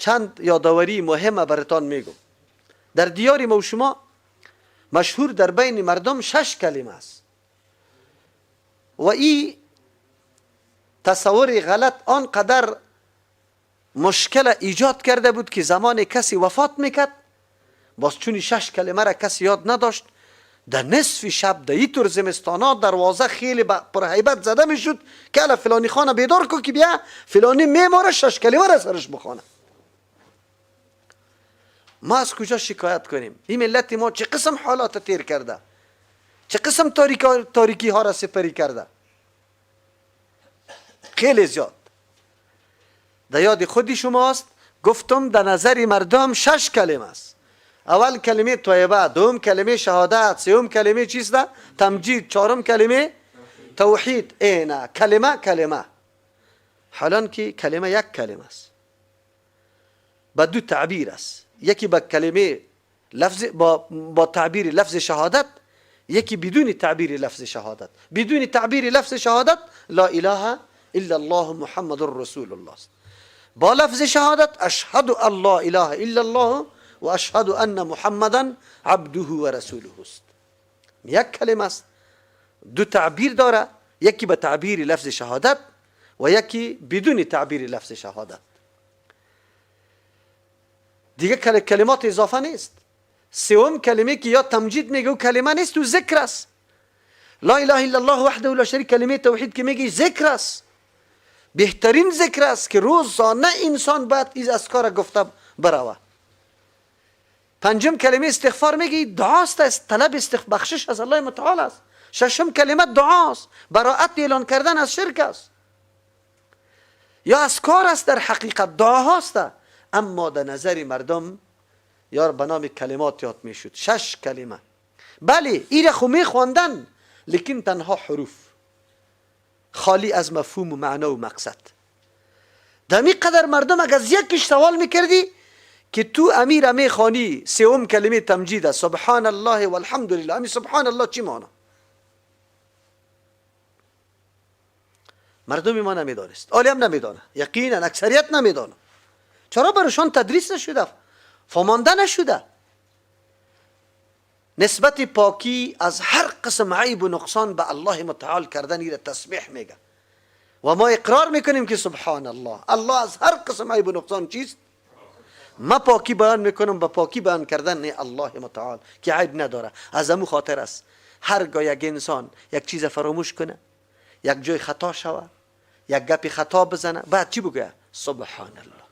چند یادآوری مهم براتان میگم. در دیار ما و شما مشهور در بین مردم 6 کلمه است و این تصور غلط آنقدر مشکل ایجاد کرده بود که زمان کسی وفات میکرد باز چون 6 کلمه را کسی یاد نداشت، در نصف شب در این طور زمستانا دروازه خیلی پرهیبت زده میشد که الا فلانی خانه بیدار کو که بیا فلانی میماره 6 کلمه را سرش بخونه. ما از کجا شکایت کنیم؟ این ملت ما چه قسم حالات تیر کرده، چه قسم تاریکی ها را سپری کرده، خیلی زیاد. در یاد خودی شماست گفتم در نظر مردم 6 کلمه است. اول کلمه طیبه، دوم کلمه شهادت، سوم کلمه چیست؟ تمجید، چهارم کلمه توحید. اینا کلمه حالان که کلمه یک کلمه است با 2 تعبیر است. یکی با کلمه لفظ با تعبیر لفظ شهادت، یکی بدون تعبیر لفظ شهادت. بدون تعبیر لفظ شهادت لا اله الا الله محمد رسول الله است. با لفظ شهادت اشهد ان لا اله الا الله و اشهد ان محمدا عبده و رسوله است. یک کلمه است، 2 تعبیر داره، یکی با تعبیر لفظ شهادت و یکی بدون تعبیر لفظ شهادت. دیگه کلمات اضافه نیست. سوم کلمه که یا تمجید میگه و کلمه نیست و ذکر است. لا اله الا الله وحده لا شریک، کلمه توحید که میگی ذکر است، بهترین ذکر است که روزانه انسان باید این اذکار گفته بروه. پنجم کلمه استغفار میگی دعاست، است طلب بخشش از الله متعال است. ششم کلمه دعاست، براءت اعلان کردن از شرک است. یا اذکار است، در حقیقت دعا هست. اما در نظر مردم یار به نام کلمات یاد میشد. 6 کلمه. بله این خو میخواندن لیکن تنها حروف خالی از مفهوم و معنا و مقصد. دمی قدر مردم اگر از یکیش سوال میکردی که تو امیر میخوانی سوم کلمه تمجید است سبحان الله والحمد لله، امی سبحان الله چی معنی؟ مردم ما نمیدانست، عالی هم نمیدانه، یقینا اکثریت نمیدانه. چرا برشان تدریس نشده، فهمانده نشده؟ نسبت پاکی از هر قسم عیب و نقصان به الله متعال کردن ایره تسبیح میگه و ما اقرار میکنیم که سبحان الله، الله از هر قسم عیب و نقصان چیست؟ ما پاکی بیان میکنم به پاکی بیان کردن نه الله متعال که عیب نداره. از امو خاطر است هرگاه یک انسان یک چیز فراموش کنه، یک جای خطا شوه، یک گپی خطا بزنه، بعد چی بگه؟ سبحان الله.